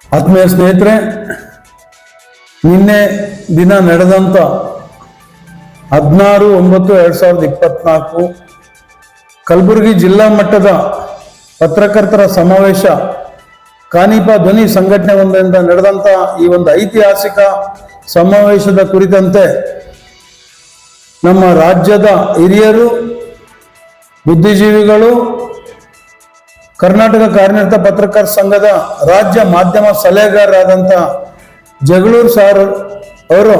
ಆತ್ಮೀಯ ಸ್ನೇಹಿತರೆ, ನಿನ್ನೆ ದಿನ ನಡೆದಂಥ 16/9/2024 ಕಲಬುರಗಿ ಜಿಲ್ಲಾ ಮಟ್ಟದ ಪತ್ರಕರ್ತರ ಸಮಾವೇಶ ಕಾನಿಪಾ ಧ್ವನಿ ಸಂಘಟನೆ ಒಂದರಿಂದ ನಡೆದಂಥ ಈ ಒಂದು ಐತಿಹಾಸಿಕ ಸಮಾವೇಶದ ಕುರಿತಂತೆ ನಮ್ಮ ರಾಜ್ಯದ ಹಿರಿಯರು, ಬುದ್ಧಿಜೀವಿಗಳು, ಕರ್ನಾಟಕ ಕಾರ್ಯನಿರತ ಪತ್ರಕರ್ತರ ಸಂಘದ ರಾಜ್ಯ ಮಾಧ್ಯಮ ಸಲಹೆಗಾರರಾದಂಥ ಜಗಳೂರು ಸರ್ ಅವರು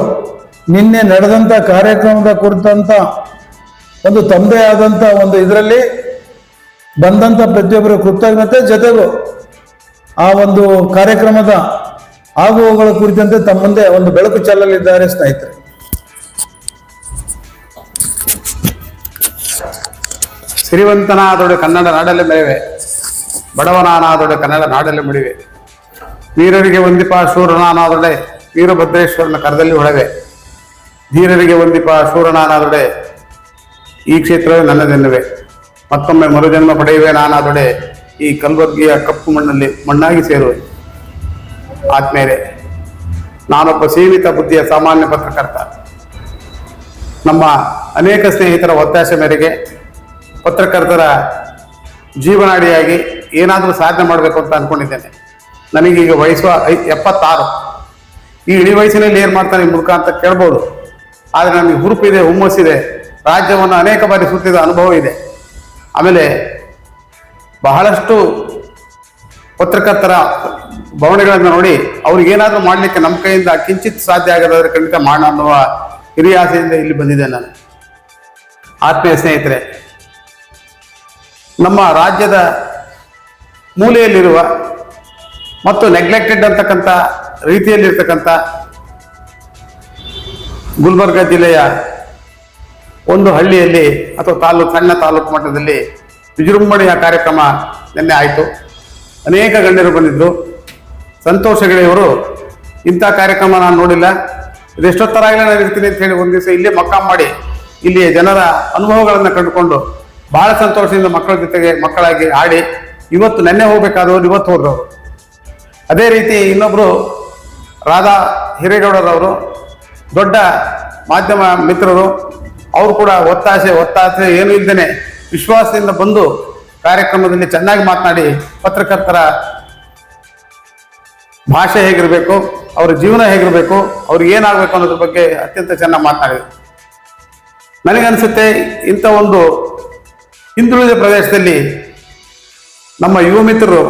ನಿನ್ನೆ ನಡೆದಂಥ ಕಾರ್ಯಕ್ರಮದ ಕುರಿತಂತ ಒಂದು ತಮ್ಮದೇ ಆದಂಥ ಒಂದು ಇದರಲ್ಲಿ ಬಂದಂಥ ಪ್ರತಿಯೊಬ್ಬರ ಕೃತಜ್ಞತೆ ಜೊತೆಗೂ ಆ ಒಂದು ಕಾರ್ಯಕ್ರಮದ ಆಗುವಗಳ ಕುರಿತಂತೆ ತಮ್ಮ ಮುಂದೆ ಒಂದು ಬೆಳಕು ಚೆಲ್ಲಲಿದ್ದಾರೆ. ಸ್ನೇಹಿತರೆ, ಸಿರಿವಂತನಾದೊಡೆ ಕನ್ನಡ ನಾಡಲ್ಲಿ ಮೆರೆವೆ, ಬಡವನಾನಾದೊಡೆ ಕನ್ನಡ ನಾಡಲ್ಲಿ ಮುಡಿವೆ, ವೀರರಿಗೆ ವಂದಿಪ ಶೂರನಾನಾದೊಡೆ ವೀರಭದ್ರೇಶ್ವರನ ಕರದಲ್ಲಿ ಹೊಳವೆ, ಧೀರರಿಗೆ ವಂದಿಪ ಶೂರನಾನಾದೊಡೆ ಈ ಕ್ಷೇತ್ರವೇ ನನ್ನದೆನ್ನುವೆ, ಮತ್ತೊಮ್ಮೆ ಮರುಜನ್ಮ ಪಡೆಯುವೆ ನಾನಾದೊಡೆ ಈ ಕಲಬುರ್ಗಿಯ ಕಪ್ಪು ಮಣ್ಣಲ್ಲಿ ಮಣ್ಣಾಗಿ ಸೇರುವೆ. ಆತ್ಮೇಲೆ ನಾನೊಬ್ಬ ಸೀಮಿತ ಬುದ್ಧಿಯ ಸಾಮಾನ್ಯ ಪತ್ರಕರ್ತ. ನಮ್ಮ ಅನೇಕ ಸ್ನೇಹಿತರ ಒತ್ತಾಸೆ ಮೇರೆಗೆ ಪತ್ರಕರ್ತರ ಜೀವನಾಡಿಯಾಗಿ ಏನಾದರೂ ಸಾಧನೆ ಮಾಡಬೇಕು ಅಂತ ಅಂದ್ಕೊಂಡಿದ್ದೇನೆ. ನನಗೀಗ ವಯಸ್ಸು 76. ಈ ಇಳಿ ವಯಸ್ಸಿನಲ್ಲಿ ಏನು ಮಾಡ್ತಾನೆ ಈ ಮುದುಕ ಅಂತ ಕೇಳ್ಬೋದು. ಆದರೆ ನನಗೆ ಹುರುಪಿದೆ, ಹುಮ್ಮಸ್ಸಿದೆ, ರಾಜ್ಯವನ್ನು ಅನೇಕ ಬಾರಿ ಸುತ್ತಿದ ಅನುಭವ ಇದೆ. ಆಮೇಲೆ ಬಹಳಷ್ಟು ಪತ್ರಕರ್ತರ ಬವಣೆಗಳನ್ನು ನೋಡಿ ಅವ್ರಿಗೇನಾದರೂ ಮಾಡಲಿಕ್ಕೆ ನಮ್ಮ ಕೈಯಿಂದ ಕಿಂಚಿತ್ ಸಾಧ್ಯ ಆಗದಾದ್ರೆ ಖಂಡಿತ ಮಾಡೋಣ ಅನ್ನುವ ಹಿರಿಯ ಆಸೆಯಿಂದ ಇಲ್ಲಿ ಬಂದಿದ್ದೆ ನಾನು. ಆತ್ಮೀಯ ಸ್ನೇಹಿತರೆ, ನಮ್ಮ ರಾಜ್ಯದ ಮೂಲೆಯಲ್ಲಿರುವ ಮತ್ತು ನೆಗ್ಲೆಕ್ಟೆಡ್ ಅಂತಕ್ಕಂಥ ರೀತಿಯಲ್ಲಿರ್ತಕ್ಕಂಥ ಗುಲ್ಬರ್ಗ ಜಿಲ್ಲೆಯ ಒಂದು ಹಳ್ಳಿಯಲ್ಲಿ ಅಥವಾ ಸಣ್ಣ ತಾಲೂಕು ಮಟ್ಟದಲ್ಲಿ ವಿಜೃಂಭಣೆಯ ಕಾರ್ಯಕ್ರಮ ನಿನ್ನೆ ಆಯಿತು. ಅನೇಕ ಗಣ್ಯರು ಬಂದಿದ್ದರು. ಸಂತೋಷ ಗೆಳೆಯವರು ಇಂಥ ಕಾರ್ಯಕ್ರಮ ನಾನು ನೋಡಿಲ್ಲ, ಇದೆಷ್ಟೊತ್ತರಾಗಲೇ ನಾನು ಇರ್ತೀನಿ ಅಂತ ಹೇಳಿ ಒಂದು ದಿವಸ ಇಲ್ಲೇ ಮಕ್ಕಾಂ ಮಾಡಿ ಇಲ್ಲಿಯ ಜನರ ಅನುಭವಗಳನ್ನು ಕಂಡುಕೊಂಡು ಬಹಳ ಸಂತೋಷದಿಂದ ಮಕ್ಕಳ ಜೊತೆಗೆ ಮಕ್ಕಳಾಗಿ ಆಡಿ ಇವತ್ತು ನೆನ್ನೆ ಹೋಗ್ಬೇಕಾದವರು ಇವತ್ತು ಹೋದವರು. ಅದೇ ರೀತಿ ಇನ್ನೊಬ್ಬರು ರಾಧಾ ಹಿರೇಗೌಡರವರು ದೊಡ್ಡ ಮಾಧ್ಯಮ ಮಿತ್ರರು, ಅವರು ಕೂಡ ಒತ್ತಾಸೆ ಏನೂ ಇಲ್ಲದೇನೆ ವಿಶ್ವಾಸದಿಂದ ಬಂದು ಕಾರ್ಯಕ್ರಮದಲ್ಲಿ ಚೆನ್ನಾಗಿ ಮಾತನಾಡಿ ಪತ್ರಕರ್ತರ ಭಾಷೆ ಹೇಗಿರಬೇಕು, ಅವರ ಜೀವನ ಹೇಗಿರಬೇಕು, ಅವ್ರಿಗೆ ಏನಾಗಬೇಕು ಅನ್ನೋದ್ರ ಬಗ್ಗೆ ಅತ್ಯಂತ ಚೆನ್ನಾಗಿ ಮಾತನಾಡಿದರು. ನನಗನ್ಸುತ್ತೆ ಇಂಥ ಒಂದು ಹಿಂದುಳಿದ ಪ್ರದೇಶದಲ್ಲಿ ನಮ್ಮ ಯುವ ಮಿತ್ರರು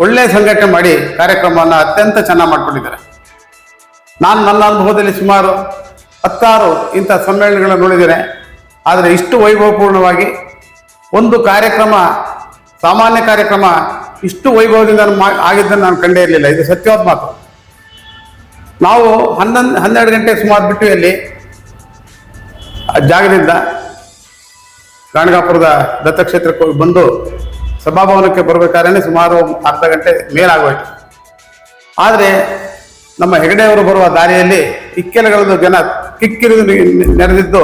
ಒಳ್ಳೆಯ ಸಂಘಟನೆ ಮಾಡಿ ಕಾರ್ಯಕ್ರಮವನ್ನು ಅತ್ಯಂತ ಚೆನ್ನಾಗಿ ಮಾಡ್ಕೊಂಡಿದ್ದಾರೆ. ನಾನು ನನ್ನ ಅನುಭವದಲ್ಲಿ ಸುಮಾರು 16 ಇಂಥ ಸಮ್ಮೇಳನಗಳನ್ನು ನೋಡಿದ್ದೇನೆ. ಆದರೆ ಇಷ್ಟು ವೈಭವಪೂರ್ಣವಾಗಿ ಒಂದು ಕಾರ್ಯಕ್ರಮ, ಸಾಮಾನ್ಯ ಕಾರ್ಯಕ್ರಮ ಇಷ್ಟು ವೈಭವದಿಂದ ಆಗಿದ್ದನ್ನು ನಾನು ಕಂಡೇ ಇರಲಿಲ್ಲ. ಇದು ಸತ್ಯವಾದ ಮಾತು. ನಾವು 12 ಗಂಟೆ ಸುಮಾರು ಬಿಟ್ಟು ಅಲ್ಲಿ ಜಾಗದಿಂದ ಗಾಣಗಾಪುರದ ದತ್ತಕ್ಷೇತ್ರಕ್ಕೆ ಹೋಗಿ ಬಂದು ಸಭಾಭವನಕ್ಕೆ ಬರಬೇಕಾದ್ರೆ ಸುಮಾರು ಅರ್ಧ ಗಂಟೆ ಮೇಲಾಗೋಯ್ತು. ಆದರೆ ನಮ್ಮ ಹೆಗಡೆಯವರು ಬರುವ ದಾರಿಯಲ್ಲಿ ಇಕ್ಕೆಲಗಳದ್ದು ಜನ ಕಿಕ್ಕಿರಿದು ನೆರೆದಿದ್ದು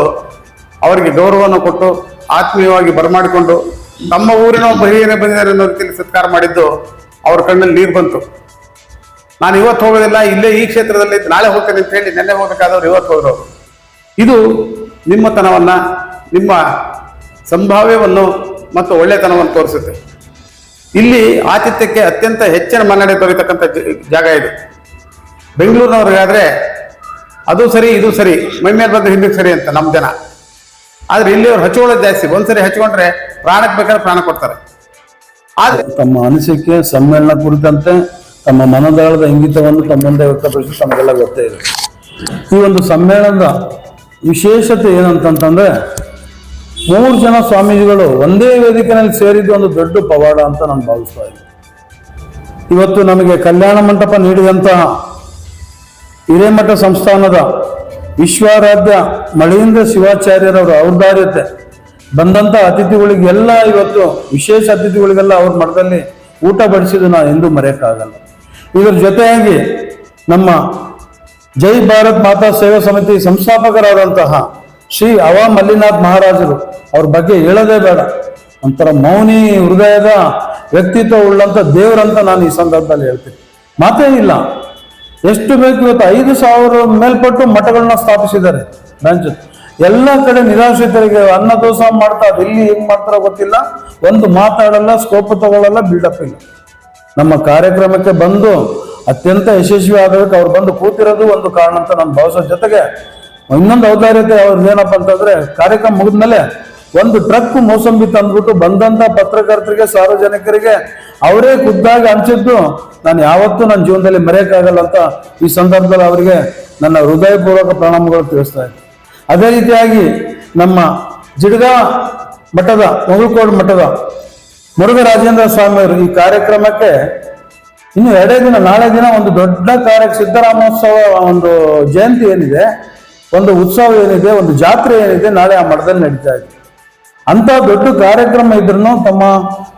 ಅವರಿಗೆ ಗೌರವವನ್ನು ಕೊಟ್ಟು ಆತ್ಮೀಯವಾಗಿ ಬರಮಾಡಿಕೊಂಡು ನಮ್ಮ ಊರಿನ ಒಬ್ಬ ಹಿರಿಯರೇ ಬಂದಿದ್ದಾರೆ ಅನ್ನೋ ರೀತಿಯಲ್ಲಿ ಸತ್ಕಾರ ಮಾಡಿದ್ದು ಅವ್ರ ಕಣ್ಣಲ್ಲಿ ನೀರು ಬಂತು. ನಾನು ಇವತ್ತು ಹೋಗೋದಿಲ್ಲ, ಇಲ್ಲೇ ಈ ಕ್ಷೇತ್ರದಲ್ಲಿ ನಾಳೆ ಹೋಗ್ತೇನೆ ಅಂತ ಹೇಳಿ ನೆನ್ನೆ ಹೋಗಬೇಕಾದವ್ರು ಇವತ್ತು ಹೋದವರು. ಇದು ನಿಮ್ಮತನವನ್ನು, ನಿಮ್ಮ ಸಂಭಾವ್ಯವನ್ನು ಮತ್ತು ಒಳ್ಳೆತನವನ್ನು ತೋರಿಸುತ್ತೆ. ಇಲ್ಲಿ ಆತಿಥ್ಯಕ್ಕೆ ಅತ್ಯಂತ ಹೆಚ್ಚಿನ ಮನ್ನಣೆ ದೊರೆತಕ್ಕಂಥ ಜಾಗ ಇದು. ಬೆಂಗಳೂರಿನವ್ರಿಗಾದ್ರೆ ಅದು ಸರಿ ಇದು ಸರಿ, ಮೈಮೇಲೆ ಬಂದು ಹಿಂದಕ್ಕೆ ಸರಿ ಅಂತ ನಮ್ಮ ಜನ. ಆದ್ರೆ ಇಲ್ಲಿ ಅವ್ರು ಹಚ್ಕೊಳ್ಳೋದು ಜಾಸ್ತಿ. ಒಂದ್ಸರಿ ಹಚ್ಕೊಂಡ್ರೆ ಪ್ರಾಣಕ್ಕೆ ಬೇಕಾದ್ರೆ ಪ್ರಾಣ ಕೊಡ್ತಾರೆ. ಆದ್ರೆ ತಮ್ಮ ಅನಿಸಿಕೆ ಸಮ್ಮೇಳನ ಕುರಿತಂತೆ ತಮ್ಮ ಮನದಾಳದ ಇಂಗಿತವನ್ನು ತಮ್ಮ ಮುಂದೆ ವ್ಯಕ್ತಪಡಿಸಿ ತಮಗೆಲ್ಲ ಗೊತ್ತೇ ಇದೆ. ಈ ಒಂದು ಸಮ್ಮೇಳನದ ವಿಶೇಷತೆ ಏನಂತಂದ್ರೆ 3 ಜನ ಸ್ವಾಮೀಜಿಗಳು ಒಂದೇ ವೇದಿಕೆಯಲ್ಲಿ ಸೇರಿದ್ದು ಒಂದು ದೊಡ್ಡ ಪವಾಡ ಅಂತ ನಾನು ಭಾವಿಸ್ತಾ ಇದ್ದೀನಿ. ಇವತ್ತು ನಮಗೆ ಕಲ್ಯಾಣ ಮಂಟಪ ನೀಡಿದಂತಹ ಹಿರೇಮಠ ಸಂಸ್ಥಾನದ ವಿಶ್ವಾರಾಧ್ಯ ಮಳೀಂದ್ರ ಶಿವಾಚಾರ್ಯರವರ ಔದಾರ್ಯತೆ, ಬಂದಂಥ ಅತಿಥಿಗಳಿಗೆಲ್ಲ, ಇವತ್ತು ವಿಶೇಷ ಅತಿಥಿಗಳಿಗೆಲ್ಲ ಅವ್ರ ಮಠದಲ್ಲಿ ಊಟ ಬಡಿಸಿದ್ದು ನಾವು ಎಂದೂ ಮರೆಯೋಕ್ಕಾಗಲ್ಲ. ಇದರ ಜೊತೆಯಾಗಿ ನಮ್ಮ ಜೈ ಭಾರತ್ ಮಾತಾ ಸೇವಾ ಸಮಿತಿ ಸಂಸ್ಥಾಪಕರಾದಂತಹ ಶ್ರೀ ಅವಾ ಮಲ್ಲಿನಾಥ್ ಮಹಾರಾಜರು, ಅವ್ರ ಬಗ್ಗೆ ಹೇಳೋದೇ ಬೇಡ. ಒಂಥರ ಮೌನಿ ಹೃದಯದ ವ್ಯಕ್ತಿತ್ವ ಉಳ್ಳಂಥ ದೇವರಂತ ನಾನು ಈ ಸಂದರ್ಭದಲ್ಲಿ ಹೇಳ್ತೀನಿ. ಮಾತೇ ಇಲ್ಲ. ಎಷ್ಟು ಬೇಕು ಇವತ್ತು 5,000 ಮೇಲ್ಪಟ್ಟು ಮಠಗಳನ್ನ ಸ್ಥಾಪಿಸಿದ್ದಾರೆ ಬ್ರಾಂಚ್. ಎಲ್ಲ ಕಡೆ ನಿರಾಶ್ರಿತರಿಗೆ ಅನ್ನ ದೋಸ ಮಾಡ್ತಾ ಇಲ್ಲಿ ಹೆಂಗ್ ಮಾಡ್ತಾರೋ ಗೊತ್ತಿಲ್ಲ, ಒಂದು ಮಾತಾಡಲ್ಲ, ಸ್ಕೋಪ್ ತಗೊಳ್ಳಲ್ಲ, ಬಿಲ್ಡಪ್ ಇಲ್ಲ. ನಮ್ಮ ಕಾರ್ಯಕ್ರಮಕ್ಕೆ ಬಂದು ಅತ್ಯಂತ ಯಶಸ್ವಿ ಆಗೋದಕ್ಕೆ ಅವ್ರು ಬಂದು ಕೂತಿರೋದು ಒಂದು ಕಾರಣ ಅಂತ ನಾನು ಭಾವಿಸೋ ಜೊತೆಗೆ ಇನ್ನೊಂದು ಔದಾರ್ಯತೆ ಅವ್ರದ್ದು ಏನಪ್ಪ ಅಂತಂದ್ರೆ, ಕಾರ್ಯಕ್ರಮ ಮುಗಿದ್ಮೇಲೆ ಒಂದು ಟ್ರಕ್ ಮೋಸಂಬಿ ತಂದ್ಬಿಟ್ಟು ಬಂದಂತ ಪತ್ರಕರ್ತರಿಗೆ, ಸಾರ್ವಜನಿಕರಿಗೆ ಅವರೇ ಖುದ್ದಾಗಿ ಹಂಚಿದ್ದು ನಾನು ಯಾವತ್ತೂ ನನ್ನ ಜೀವನದಲ್ಲಿ ಮರೆಯಕ್ಕಾಗಲ್ಲ ಅಂತ ಈ ಸಂದರ್ಭದಲ್ಲಿ ಅವರಿಗೆ ನನ್ನ ಹೃದಯಪೂರ್ವಕ ಪ್ರಣಾಮಗಳು ತಿಳಿಸ್ತಾ ಇದ್ದೆ. ಅದೇ ರೀತಿಯಾಗಿ ನಮ್ಮ ಜಿಡ್ಗಾ ಮಠದ, ಮುಗುಳ್ಕೋಡ್ ಮಠದ ಮುರುಘರಾಜೇಂದ್ರ ಸ್ವಾಮಿಯವರು ಈ ಕಾರ್ಯಕ್ರಮಕ್ಕೆ ಇನ್ನು 2 ದಿನ, ನಾಳೆ ದಿನ ಒಂದು ದೊಡ್ಡ ಸಿದ್ದರಾಮೋತ್ಸವ, ಒಂದು ಜಯಂತಿ ಏನಿದೆ, ಒಂದು ಉತ್ಸವ ಏನಿದೆ, ಒಂದು ಜಾತ್ರೆ ಏನಿದೆ, ನಾಳೆ ಆ ಮಠದಲ್ಲಿ ನಡೀತಾ ಇದೆ. ಅಂತ ದೊಡ್ಡ ಕಾರ್ಯಕ್ರಮ ಇದ್ರೂ ತಮ್ಮ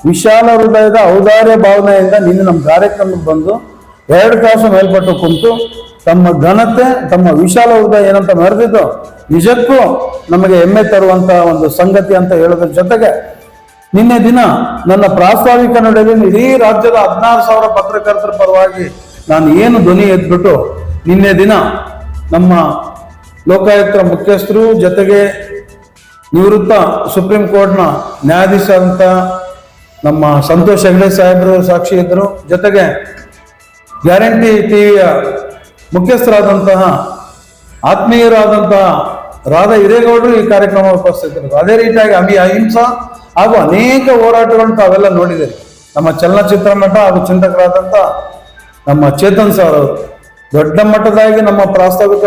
ವಿಶಾಲ ಹೃದಯದ ಔದಾರ್ಯ ಭಾವನೆಯಿಂದ ನಿನ್ನೆ ನಮ್ಮ ಕಾರ್ಯಕ್ರಮಕ್ಕೆ ಬಂದು 2 ತಾಸು ಮೇಲ್ಪಟ್ಟು ಕುಂತು ತಮ್ಮ ಘನತೆ, ತಮ್ಮ ವಿಶಾಲ ಹೃದಯ ಏನಂತ ಮೆರೆದಿದ್ದು ನಿಜಕ್ಕೂ ನಮಗೆ ಹೆಮ್ಮೆ ತರುವಂತ ಒಂದು ಸಂಗತಿ ಅಂತ ಹೇಳೋದ್ರ ಜೊತೆಗೆ, ನಿನ್ನೆ ದಿನ ನನ್ನ ಪ್ರಾಸ್ತಾವಿಕ ನಡೆಯಲ್ಲಿ ಇಡೀ ರಾಜ್ಯದ 16,000 ಪತ್ರಕರ್ತರ ಪರವಾಗಿ ನಾನು ಏನು ಧ್ವನಿ ಎದ್ಬಿಟ್ಟು ನಿನ್ನೆ ದಿನ ನಮ್ಮ ಲೋಕಾಯುಕ್ತರ ಮುಖ್ಯಸ್ಥರು ಜೊತೆಗೆ ನಿವೃತ್ತ ಸುಪ್ರೀಂ ಕೋರ್ಟ್ನ ನ್ಯಾಯಾಧೀಶರಂತ ನಮ್ಮ ಸಂತೋಷ್ ಹೆಗ್ಡೆ ಸಾಹೇಬರು ಸಾಕ್ಷಿ ಇದ್ದರು, ಜೊತೆಗೆ ಗ್ಯಾರಂಟಿ ಟಿವಿಯ ಮುಖ್ಯಸ್ಥರಾದಂತಹ ಆತ್ಮೀಯರಾದಂತಹ ರಾಧಾ ಹಿರೇಗೌಡರು ಈ ಕಾರ್ಯಕ್ರಮ ಉಪಸ್ಥಿತರಿದ್ದರು. ಅದೇ ರೀತಿಯಾಗಿ ಅಹಿಂಸಾ ಹಾಗೂ ಅನೇಕ ಹೋರಾಟಗಳನ್ನು ತಾವೆಲ್ಲ ನೋಡಿದ್ದೀರಿ. ನಮ್ಮ ಚಲನಚಿತ್ರ ನಟ ಹಾಗೂ ಚಿಂತಕರಾದಂಥ ನಮ್ಮ ಚೇತನ್ ಸರ್ ಅವರು ದೊಡ್ಡ ಮಟ್ಟದಾಗಿ ನಮ್ಮ ಪ್ರಾಸ್ತಾವಿಕ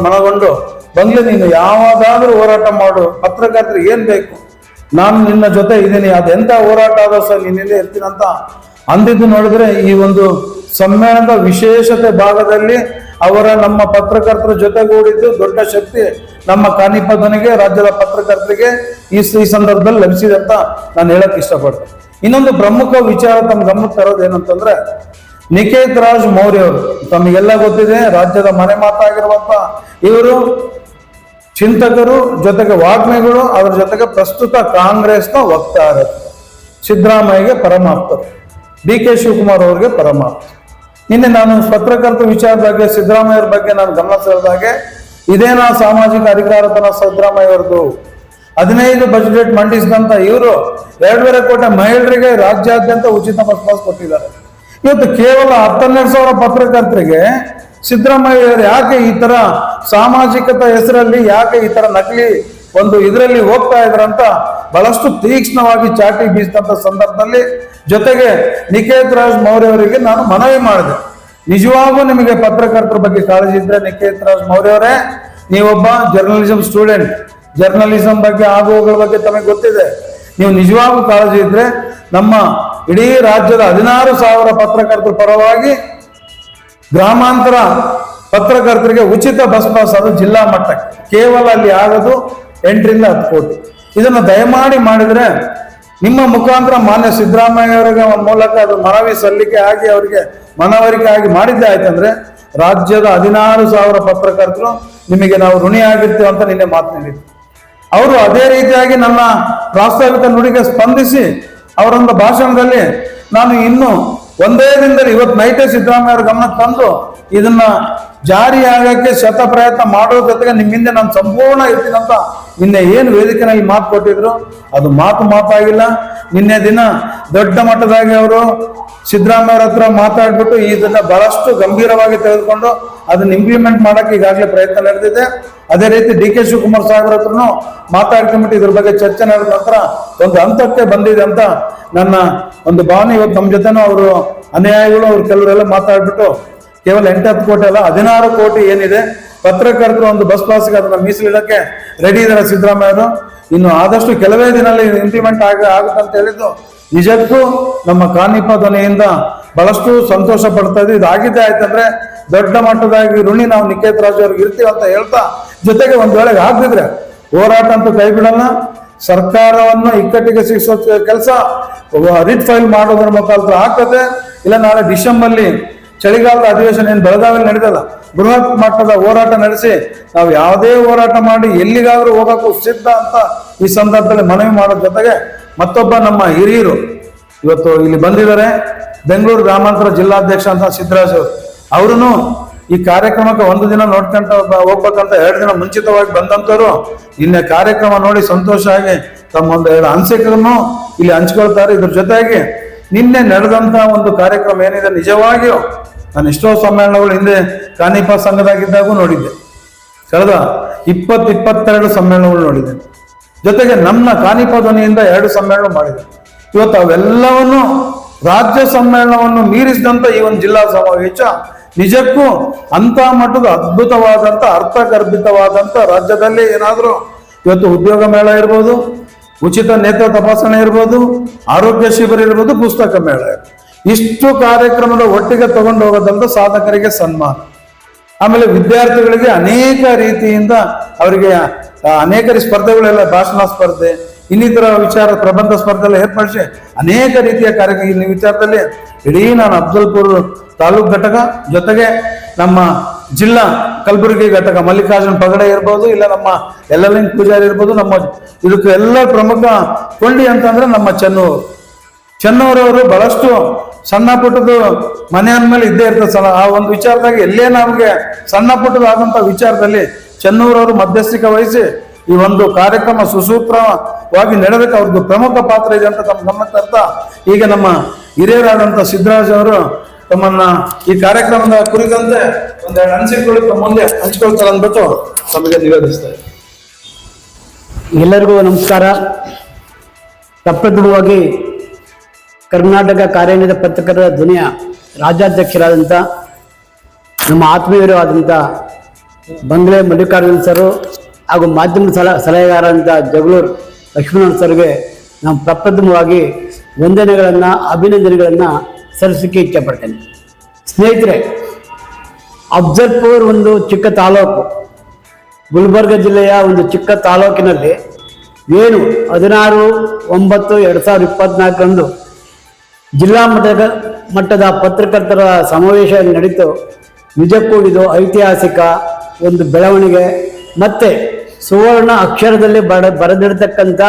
ಮನಗೊಂಡು ಬಂಗ್ಲೆ ನೀನು ಯಾವಾಗಾದ್ರೂ ಹೋರಾಟ ಮಾಡು, ಪತ್ರಕರ್ತರಿಗೆ ಏನ್ ಬೇಕು, ನಾನು ನಿನ್ನ ಜೊತೆ ಇದ್ದೀನಿ, ಅದೆಂತ ಹೋರಾಟ ಆದ ಸರ್ ನಿನ್ನೆಲ್ಲೇ ಇರ್ತೀನಂತ ಅಂದಿದ್ದು ನೋಡಿದ್ರೆ ಈ ಒಂದು ಸಮ್ಮೇಳನದ ವಿಶೇಷತೆ ಭಾಗದಲ್ಲಿ ಅವರ ನಮ್ಮ ಪತ್ರಕರ್ತರ ಜೊತೆಗೂಡಿದ್ದು ದೊಡ್ಡ ಶಕ್ತಿ ನಮ್ಮ ಕಾನಿಪ ಧ್ವನಿಗೆ, ರಾಜ್ಯದ ಪತ್ರಕರ್ತರಿಗೆ ಈ ಸಂದರ್ಭದಲ್ಲಿ ಲಭಿಸಿದೆ ಅಂತ ನಾನು ಹೇಳಕ್ ಇಷ್ಟಪಡ್ತೇನೆ. ಇನ್ನೊಂದು ಪ್ರಮುಖ ವಿಚಾರ ತಮ್ಮ ಗಮನಕ್ಕೆ ತರೋದು ಏನಂತಂದ್ರೆ, ನಿಕೇತ್ ರಾಜ್ ಮೌರ್ಯ ಅವರು, ತಮಗೆಲ್ಲ ಗೊತ್ತಿದೆ, ರಾಜ್ಯದ ಮನೆ ಮಾತಾಗಿರುವಂತ ಇವರು ಚಿಂತಕರು, ಜೊತೆಗೆ ವಾಗ್ಮಿಗಳು, ಅದರ ಜೊತೆಗೆ ಪ್ರಸ್ತುತ ಕಾಂಗ್ರೆಸ್ನ ವಕ್ತಾರರು, ಸಿದ್ದರಾಮಯ್ಯಗೆ ಪರಮಾಪ್ತರು, DK ಶಿವಕುಮಾರ್ ಅವರಿಗೆ ಪರಮಾಪ್ತ. ನಿನ್ನೆ ನಾನು ಪತ್ರಕರ್ತ ವಿಚಾರದ ಬಗ್ಗೆ, ಸಿದ್ದರಾಮಯ್ಯರ ಬಗ್ಗೆ ನಾನು ಗಮನ ಸೆಳೆದಾಗೆ, ಇದೇನಾ ಸಾಮಾಜಿಕ ಅಧಿಕಾರತನ ಸಿದ್ದರಾಮಯ್ಯ ಅವರದು, 15 ಬಜೆಟ್ ಮಂಡಿಸಿದಂತ ಇವರು 2.5 ಕೋಟಿ ಮಹಿಳೆಯರಿಗೆ ರಾಜ್ಯಾದ್ಯಂತ ಉಚಿತ ಬಸ್ ಪಾಸ್ ಕೊಟ್ಟಿದ್ದಾರೆ. ಇವತ್ತು ಕೇವಲ 12,000 ಪತ್ರಕರ್ತರಿಗೆ ಸಿದ್ದರಾಮಯ್ಯ ಯಾಕೆ ಈ ತರ ಸಾಮಾಜಿಕತೆ ಹೆಸರಲ್ಲಿ ಯಾಕೆ ಈ ತರ ನಕಲಿ ಒಂದು ಇದರಲ್ಲಿ ಹೋಗ್ತಾ ಇದ್ರಂತ ಬಹಳಷ್ಟು ತೀಕ್ಷ್ಣವಾಗಿ ಚಾಟಿ ಬೀಸಿದಂತ ಸಂದರ್ಭದಲ್ಲಿ, ಜೊತೆಗೆ ನಿಕೇತ್ ರಾಜ್ ಮೌರ್ಯ ಅವರಿಗೆ ನಾನು ಮನವಿ ಮಾಡಿದೆ, ನಿಜವಾಗೂ ನಿಮಗೆ ಪತ್ರಕರ್ತರ ಬಗ್ಗೆ ಕಾಳಜಿ ಇದ್ರೆ ನಿಕೇತ್ ರಾಜ್ ಮೌರ್ಯ ಅವರೇ, ನೀವೊಬ್ಬ ಜರ್ನಲಿಸಂ ಸ್ಟೂಡೆಂಟ್, ಜರ್ನಲಿಸಂ ಬಗ್ಗೆ ಆಗುವಗಳ ಬಗ್ಗೆ ತಮಗೆ ಗೊತ್ತಿದೆ, ನೀವು ನಿಜವಾಗೂ ಕಾಳಜಿ ಇದ್ರೆ ನಮ್ಮ ಇಡೀ ರಾಜ್ಯದ 16,000 ಪತ್ರಕರ್ತರ ಪರವಾಗಿ ಗ್ರಾಮಾಂತರ ಪತ್ರಕರ್ತರಿಗೆ ಉಚಿತ ಬಸ್ ಪಾಸ್, ಅದು ಜಿಲ್ಲಾ ಮಟ್ಟಕ್ಕೆ, ಕೇವಲ ಅಲ್ಲಿ ಆಗೋದು 8 ರಿಂದ 10 ಕೋಟಿ. ಇದನ್ನ ದಯಮಾಡಿ ಮಾಡಿದ್ರೆ ನಿಮ್ಮ ಮುಖಾಂತರ ಮಾನ್ಯ ಸಿದ್ದರಾಮಯ್ಯ ಅವರಿಗೆ ಮೂಲಕ ಅದು ಮನವಿ ಸಲ್ಲಿಕೆ ಆಗಿ ಅವರಿಗೆ ಮನವರಿಕೆ ಆಗಿ ಮಾಡಿದ್ದೆ ಆಯ್ತಂದ್ರೆ ರಾಜ್ಯದ 16,000 ಪತ್ರಕರ್ತರು ನಿಮಗೆ ನಾವು ಋಣಿ ಆಗಿರ್ತೀವಿ ಅಂತ ನಿನ್ನೆ ಮಾತನಾಡಿದ್ರು. ಅವರು ಅದೇ ರೀತಿಯಾಗಿ ನನ್ನ ಪ್ರಾಸ್ತಾವಿಕ ನುಡಿಗೆ ಸ್ಪಂದಿಸಿ ಅವರೊಂದು ಭಾಷಣದಲ್ಲಿ ನಾನು ಇನ್ನು ಒಂದೇ ದಿನದಲ್ಲಿ ಇವತ್ತು ನೈಟೇ ಸಿದ್ದರಾಮಯ್ಯ ಅವರ ಗಮನಕ್ಕೆ ತಂದು ಇದನ್ನ ಜಾರಿಯಾಗಕ್ಕೆ ಶತ ಪ್ರಯತ್ನ ಮಾಡೋ ಜೊತೆಗೆ ನಿಮ್ಮ ಹಿಂದೆ ನಾನು ಸಂಪೂರ್ಣ ಇರ್ತೀನಂತ ನಿನ್ನೆ ಏನು ವೇದಿಕೆಯಲ್ಲಿ ಮಾತು ಕೊಟ್ಟಿದ್ರು ಅದು ಮಾತಾಗಿಲ್ಲ. ನಿನ್ನೆ ದಿನ ದೊಡ್ಡ ಮಟ್ಟದಾಗಿ ಅವರು ಸಿದ್ದರಾಮಯ್ಯ ಅವ್ರ ಹತ್ರ ಮಾತಾಡ್ಬಿಟ್ಟು ಇದನ್ನ ಬಹಳಷ್ಟು ಗಂಭೀರವಾಗಿ ತೆಗೆದುಕೊಂಡು ಅದನ್ನ ಇಂಪ್ಲಿಮೆಂಟ್ ಮಾಡಕ್ಕೆ ಈಗಾಗಲೇ ಪ್ರಯತ್ನ ನಡೆದಿದೆ. ಅದೇ ರೀತಿ DK ಶಿವಕುಮಾರ್ ಸಾಹೇಬ್ರ ಹತ್ರನು ಮಾತಾಡ್ಕೊಂಡ್ಬಿಟ್ಟು ಇದ್ರ ಬಗ್ಗೆ ಚರ್ಚೆ ನಡೆದ ನಂತರ ಒಂದು ಹಂತಕ್ಕೆ ಬಂದಿದೆ ಅಂತ ನನ್ನ ಒಂದು ಭಾವನೆ. ಇವತ್ತು ನಮ್ಮ ಜೊತೆನೂ ಅವರು ಅನ್ಯಾಯಗಳು ಅವ್ರು ಕೆಲವರೆಲ್ಲ ಮಾತಾಡ್ಬಿಟ್ಟು ಕೇವಲ 8-10 ಕೋಟಿ ಅಲ್ಲ 16 ಕೋಟಿ ಏನಿದೆ ಪತ್ರಕರ್ತರು ಒಂದು ಬಸ್ ಪಾಸ್ಗೆ ಅದನ್ನ ಮೀಸಲಿಡಕ್ಕೆ ರೆಡಿ ಇದ್ದಾರೆ ಸಿದ್ದರಾಮಯ್ಯರು. ಇನ್ನು ಆದಷ್ಟು ಕೆಲವೇ ದಿನದಲ್ಲಿ ಇಂಪ್ಲಿಮೆಂಟ್ ಆಗುತ್ತೆ ಅಂತ ಹೇಳಿದ್ದು ನಿಜಕ್ಕೂ ನಮ್ಮ ಕಾನಿಪ ಧ್ವನಿಯಿಂದ ಬಹಳಷ್ಟು ಸಂತೋಷ ಪಡ್ತಾ ಇದ್ವಿ. ಇದಾಗಿದೆ ಆಯ್ತಂದ್ರೆ ದೊಡ್ಡ ಮಟ್ಟದಾಗಿ ಋಣಿ ನಾವು ನಿಕೇತ್ ರಾಜ್ ಅವ್ರಿಗೆ ಇರ್ತೀವಿ ಅಂತ ಹೇಳ್ತಾ, ಜೊತೆಗೆ ಒಂದ್ ವೇಳೆಗೆ ಹಾಕಿದ್ರೆ ಹೋರಾಟ ಅಂತೂ ಕೈ ಬಿಡಲ್ಲ, ಸರ್ಕಾರವನ್ನು ಇಕ್ಕಟ್ಟಿಗೆ ಸಿಗಿಸೋ ಕೆಲಸ ರಿಟ್ ಫೈಲ್ ಮಾಡೋದ್ರ ಮುಖಾಂತರ ಆಗ್ತದೆ. ಇಲ್ಲ ನಾಳೆ ಡಿಸೆಂಬರ್ಲಿ ಚಳಿಗಾಲದ ಅಧಿವೇಶನ ಏನು ಬೆಳಗಾವಿಯಲ್ಲಿ ನಡೆದಲ್ಲ, ಬೃಹತ್ ಮಟ್ಟದ ಹೋರಾಟ ನಡೆಸಿ ನಾವು ಯಾವುದೇ ಹೋರಾಟ ಮಾಡಿ ಎಲ್ಲಿಗಾದ್ರೂ ಹೋಗಕ್ಕೂ ಸಿದ್ಧ ಅಂತ ಈ ಸಂದರ್ಭದಲ್ಲಿ ಮನವಿ ಮಾಡೋ ಜೊತೆಗೆ ಮತ್ತೊಬ್ಬ ನಮ್ಮ ಹಿರಿಯರು ಇವತ್ತು ಇಲ್ಲಿ ಬಂದಿದ್ದಾರೆ. ಬೆಂಗಳೂರು ಗ್ರಾಮಾಂತರ ಜಿಲ್ಲಾಧ್ಯಕ್ಷ ಅಂತ ಸಿದ್ದರಾಜ್ ಅವರು ಈ ಕಾರ್ಯಕ್ರಮಕ್ಕೆ ಒಂದು ದಿನ ನೋಡ್ಕೊಂತ ಹೋಗ್ಬೇಕಂತ 2 ದಿನ ಮುಂಚಿತವಾಗಿ ಬಂದಂತವ್ರು ನಿನ್ನೆ ಕಾರ್ಯಕ್ರಮ ನೋಡಿ ಸಂತೋಷ ಆಗಿ ತಮ್ಮ ಒಂದು 2 ಅನಿಸಿಕೆಗಳನ್ನು ಇಲ್ಲಿ ಹಂಚ್ಕೊಳ್ತಾರೆ. ಇದ್ರ ಜೊತೆಗೆ ನಿನ್ನೆ ನಡೆದಂತ ಒಂದು ಕಾರ್ಯಕ್ರಮ ಏನಿದೆ, ನಿಜವಾಗಿಯೂ ನಾನು ಎಷ್ಟೋ ಸಮ್ಮೇಳನಗಳು ಹಿಂದೆ ಕಾನಿಪಾ ಸಂಘದಾಗಿದ್ದಾಗೂ ನೋಡಿದ್ದೆ. ಕಳೆದ 22 ಸಮ್ಮೇಳನಗಳು ನೋಡಿದೆ. ಜೊತೆಗೆ ನಮ್ಮ ಕಾನಿಪಾ ಧ್ವನಿಯಿಂದ 2 ಸಮ್ಮೇಳನ ಮಾಡಿದೆ. ಇವತ್ತು ಅವೆಲ್ಲವನ್ನು ರಾಜ್ಯ ಸಮ್ಮೇಳನವನ್ನು ಮೀರಿಸಿದಂತ ಈ ಒಂದು ಜಿಲ್ಲಾ ಸಮಾವೇಶ ನಿಜಕ್ಕೂ ಅಂತ ಮಟ್ಟದ ಅದ್ಭುತವಾದಂತ ಅರ್ಥಗರ್ಭಿತವಾದಂತ, ರಾಜ್ಯದಲ್ಲಿ ಏನಾದರೂ ಇವತ್ತು ಉದ್ಯೋಗ ಮೇಳ ಇರ್ಬೋದು, ಉಚಿತ ನೇತ್ರ ತಪಾಸಣೆ ಇರ್ಬೋದು, ಆರೋಗ್ಯ ಶಿಬಿರ ಇರ್ಬೋದು, ಪುಸ್ತಕ ಮೇಳ ಇರ್ಬೋದು, ಇಷ್ಟು ಕಾರ್ಯಕ್ರಮದ ಒಟ್ಟಿಗೆ ತಗೊಂಡು ಹೋಗೋದಂತ ಸಾಧಕರಿಗೆ ಸನ್ಮಾನ. ಆಮೇಲೆ ವಿದ್ಯಾರ್ಥಿಗಳಿಗೆ ಅನೇಕ ರೀತಿಯಿಂದ ಅವರಿಗೆ ಅನೇಕ ಸ್ಪರ್ಧೆಗಳೆಲ್ಲ, ಭಾಷಣ ಸ್ಪರ್ಧೆ, ಇನ್ನಿತರ ವಿಚಾರ ಪ್ರಬಂಧ ಸ್ಪರ್ಧೆ ಎಲ್ಲ ಏರ್ಪಡಿಸಿ ಅನೇಕ ರೀತಿಯ ಕಾರ್ಯಕ್ರಮ ಈ ವಿಚಾರದಲ್ಲಿ ಇಡೀ ನಾನು ಅಫ್ಜಲ್ಪುರ್ ತಾಲೂಕು ಘಟಕ, ಜೊತೆಗೆ ನಮ್ಮ ಜಿಲ್ಲಾ ಕಲಬುರಗಿ ಘಟಕ ಮಲ್ಲಿಕಾರ್ಜುನ್ ಪಗಡೆ ಇರ್ಬೋದು, ಇಲ್ಲ ನಮ್ಮ ಯಲ್ಲಲಿಂಗ ಪೂಜಾರಿ ಇರ್ಬೋದು, ನಮ್ಮ ಇದಕ್ಕೆ ಎಲ್ಲ ಪ್ರಮುಖ ಕೊಂಡಿ ಅಂತಂದ್ರೆ ನಮ್ಮ ಚೆನ್ನೂರವರು ಬಹಳಷ್ಟು ಸಣ್ಣ ಪುಟ್ಟದು ಮನೆ ಅಂದ್ಮೇಲೆ ಇದ್ದೇ ಇರ್ತದೆ. ಆ ಒಂದು ವಿಚಾರದಾಗ ಎಲ್ಲೇ ನಮಗೆ ಸಣ್ಣ ಪುಟ್ಟದಾದಂಥ ವಿಚಾರದಲ್ಲಿ ಚೆನ್ನೂರವರು ಮಧ್ಯಸ್ಥಿಕೆ ವಹಿಸಿ ಈ ಒಂದು ಕಾರ್ಯಕ್ರಮ ಸುಸೂತ್ರವಾಗಿ ನಡೆದಕ್ಕೆ ಅವ್ರದ್ದು ಪ್ರಮುಖ ಪಾತ್ರ ಇದೆ ಅಂತ ತಮ್ಮ ಗಮನಕ್ಕೆ ತರ್ತಾ, ಈಗ ನಮ್ಮ ಹಿರಿಯರಾದಂಥ ಸಿದ್ದರಾಜ್ ಅವರು ತಮ್ಮನ್ನ ಈ ಕಾರ್ಯಕ್ರಮದ ಕುರಿತಂತೆ 2 ಅನಿಸಿಕೆಗಳು ತಮ್ಮ ಮುಂದೆ ಹಂಚ್ಕೊಳ್ತಾರೆ ಅಂದ್ಬಿಟ್ಟು ತಮಗೆ ನಿವೇದಿಸ್ತಾರೆ. ಎಲ್ಲರಿಗೂ ನಮಸ್ಕಾರ. ಪ್ರಪ್ರಥಮವಾಗಿ ಕರ್ನಾಟಕ ಕಾರ್ಯನಿರತ ಪತ್ರಕರ್ತರ ಧ್ವನಿಯ ರಾಜ್ಯಾಧ್ಯಕ್ಷರಾದಂಥ ನಮ್ಮ ಆತ್ಮೀಯರು ಆದಂಥ ಬಂಗ್ಲೆ ಮಲ್ಲಿಕಾರ್ಜುನ್ ಸರು ಹಾಗೂ ಮಾಧ್ಯಮ ಸಲಹೆಗಾರಂಥ ಜಗಳೂರು ಲಕ್ಷ್ಮಣ್ ಸರ್ಗೆ ನಾವು ಪ್ರಪ್ರಥಮವಾಗಿ ವಂದನೆಗಳನ್ನು, ಅಭಿನಂದನೆಗಳನ್ನು ಸಲ್ಲಿಸಲಿಕ್ಕೆ ಇಚ್ಛೆಪಡ್ತೇನೆ. ಸ್ನೇಹಿತರೆ, ಅಫ್ಜಲ್ಪುರ್ ಒಂದು ಚಿಕ್ಕ ತಾಲೂಕು, ಗುಲ್ಬರ್ಗ ಜಿಲ್ಲೆಯ ಒಂದು ಚಿಕ್ಕ ತಾಲೂಕಿನಲ್ಲಿ ಏನು 16/9/2024 ಜಿಲ್ಲಾ ಮಟ್ಟದ ಪತ್ರಕರ್ತರ ಸಮಾವೇಶ ನಡೀತು. ನಿಜಕ್ಕೂ ಇದು ಐತಿಹಾಸಿಕ ಒಂದು ಬೆಳವಣಿಗೆ, ಮತ್ತೆ ಸುವರ್ಣ ಅಕ್ಷರದಲ್ಲಿ ಬರೆದಿರ್ತಕ್ಕಂಥ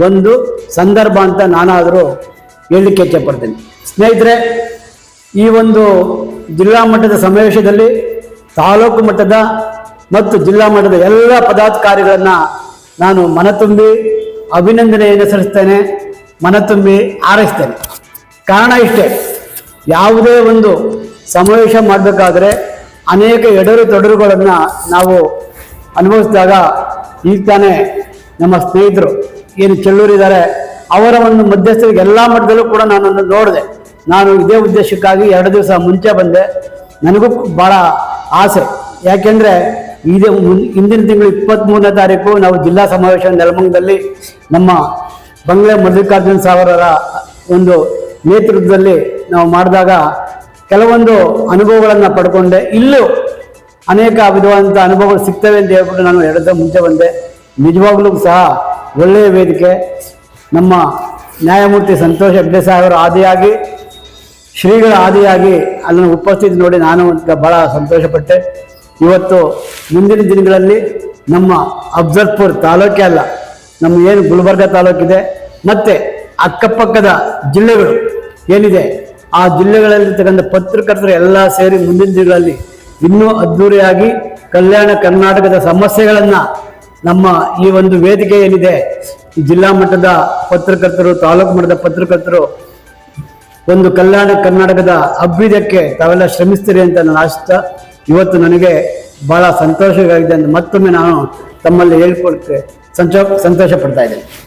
ಒಂದು ಸಂದರ್ಭ ಅಂತ ನಾನಾದರೂ ಹೇಳಲಿಕ್ಕೆ ಇಚ್ಛೆಪಡ್ತೇನೆ. ಸ್ನೇಹಿತರೆ, ಈ ಒಂದು ಜಿಲ್ಲಾ ಮಟ್ಟದ ಸಮಾವೇಶದಲ್ಲಿ ತಾಲೂಕು ಮಟ್ಟದ ಮತ್ತು ಜಿಲ್ಲಾ ಮಟ್ಟದ ಎಲ್ಲ ಪದಾಧಿಕಾರಿಗಳನ್ನು ನಾನು ಮನತುಂಬಿ ಅಭಿನಂದನೆಯನ್ನು ಸಲ್ಲಿಸ್ತೇನೆ, ಮನತುಂಬಿ ಹಾರೈಸ್ತೇನೆ. ಕಾರಣ ಇಷ್ಟೇ, ಯಾವುದೇ ಒಂದು ಸಮಾವೇಶ ಮಾಡಬೇಕಾದ್ರೆ ಅನೇಕ ಎಡರು ತೊಡರುಗಳನ್ನು ನಾವು ಅನುಭವಿಸಿದಾಗ, ಈಗ ತಾನೇ ನಮ್ಮ ಸ್ನೇಹಿತರು ಏನು ಚೆಲ್ಲೂರಿದ್ದಾರೆ ಅವರ ಒಂದು ಮಧ್ಯಸ್ಥರಿಗೆ ಎಲ್ಲ ಮಟ್ಟದಲ್ಲೂ ಕೂಡ ನಾನನ್ನು ನೋಡಿದೆ. ನಾನು ಇದೇ ಉದ್ದೇಶಕ್ಕಾಗಿ 2 ದಿವಸ ಮುಂಚೆ ಬಂದೆ. ನನಗೂ ಭಾಳ ಆಸೆ, ಯಾಕೆಂದರೆ ಹಿಂದಿನ ತಿಂಗಳು 23ನೇ ತಾರೀಕು ನಾವು ಜಿಲ್ಲಾ ಸಮಾವೇಶ ನೆಲಮಂಗಲದಲ್ಲಿ ನಮ್ಮ ಬಂಗ್ಲೆ ಮಲ್ಲಿಕಾರ್ಜುನ್ ಸಾವರರ ಒಂದು ನೇತೃತ್ವದಲ್ಲಿ ನಾವು ಮಾಡಿದಾಗ ಕೆಲವೊಂದು ಅನುಭವಗಳನ್ನು ಪಡ್ಕೊಂಡೆ. ಇಲ್ಲೂ ಅನೇಕ ವಿಧವಾದಂಥ ಅನುಭವಗಳು ಸಿಗ್ತವೆ ಅಂತ ಹೇಳ್ಬಿಟ್ಟು ನಾನು 2 ದಿವಸ ಮುಂಚೆ ಬಂದೆ. ನಿಜವಾಗ್ಲೂ ಸಹ ಒಳ್ಳೆಯ ವೇದಿಕೆ. ನಮ್ಮ ನ್ಯಾಯಮೂರ್ತಿ ಸಂತೋಷ್ ಹೆಗ್ಡೆ ಸಾಹೇಬರ ಆದಿಯಾಗಿ, ಶ್ರೀಗಳ ಆದಿಯಾಗಿ ಅಲ್ಲಿನ ಉಪಸ್ಥಿತಿ ನೋಡಿ ನಾನು ಬಹಳ ಸಂತೋಷಪಟ್ಟೆ. ಇವತ್ತು ಮುಂದಿನ ದಿನಗಳಲ್ಲಿ ನಮ್ಮ ಅಫ್ಜಲ್ಪುರ್ ತಾಲೂಕೇ ಅಲ್ಲ, ನಮ್ಮ ಏನು ಗುಲ್ಬರ್ಗ ತಾಲೂಕಿದೆ ಮತ್ತು ಅಕ್ಕಪಕ್ಕದ ಜಿಲ್ಲೆಗಳು ಏನಿದೆ ಆ ಜಿಲ್ಲೆಗಳಲ್ಲಿರ್ತಕ್ಕಂಥ ಪತ್ರಕರ್ತರು ಎಲ್ಲ ಸೇರಿ ಮುಂದಿನ ದಿನಗಳಲ್ಲಿ ಇನ್ನೂ ಅದ್ಧೂರಿಯಾಗಿ ಕಲ್ಯಾಣ ಕರ್ನಾಟಕದ ಸಮಸ್ಯೆಗಳನ್ನು ನಮ್ಮ ಈ ಒಂದು ವೇದಿಕೆ ಏನಿದೆ, ಈ ಜಿಲ್ಲಾ ಮಟ್ಟದ ಪತ್ರಕರ್ತರು, ತಾಲೂಕು ಮಟ್ಟದ ಪತ್ರಕರ್ತರು ಒಂದು ಕಲ್ಯಾಣ ಕರ್ನಾಟಕದ ಅಭ್ಯುದಯಕ್ಕೆ ತಾವೆಲ್ಲ ಶ್ರಮಿಸ್ತೀರಿ ಅಂತ ನಾನು ಆಶಿಸ್ತಾ, ಇವತ್ತು ನನಗೆ ಬಹಳ ಸಂತೋಷವಾಗಿದೆ ಅಂತ ಮತ್ತೊಮ್ಮೆ ನಾನು ತಮ್ಮಲ್ಲಿ ಹೇಳ್ಕೊಳಕ್ಕೆ ಸಂತೋಷ ಪಡ್ತಾ ಇದ್ದೇನೆ.